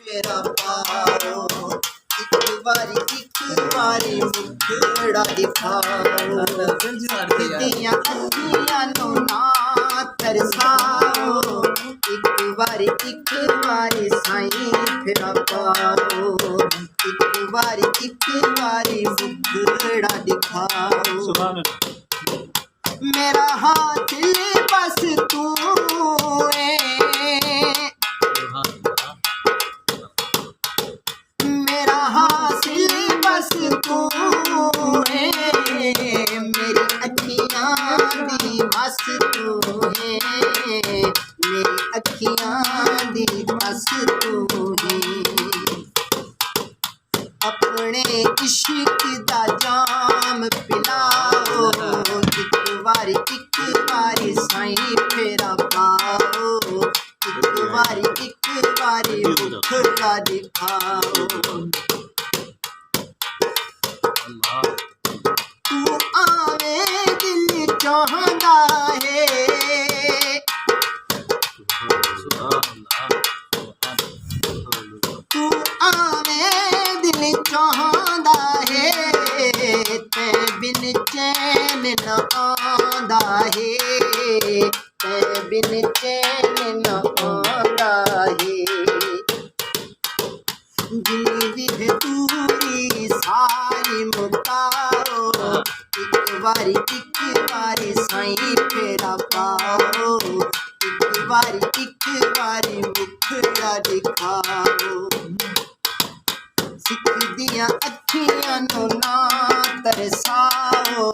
फेरा पाओ, एक बारी मुखड़ा दिखाओ, दियां अखियां नू ना तरसाओ, एक बारी साईं फेरा पाओ, एक बारी मुखड़ा दिखाओ। मेरा हासिल बस तू मेरा हासिल बस तू है, मेरी अखियां दी बस तू है, मेरी अखियां दी बस तू है। अपने इश्क दा जाम पिलाओ, एक बारी साईं फेरा पाओ, एक बारी मुखड़ा दिखाओ। तू आवे दिल चाहता है, तू आवे दिल चाहता है, ते बिन चैन न आंदा है, ते बिन चैन न आंदा है। जिंदगी है पूरी सारी मुकाओ, एक बारी साईं फेरा पाओ, एक बारी मुखड़ा दिखाओ। सिख दियां अखियां नू ना तरसाओ,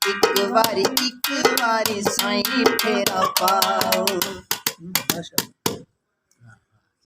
एक बारी साईं फेरा पाओ।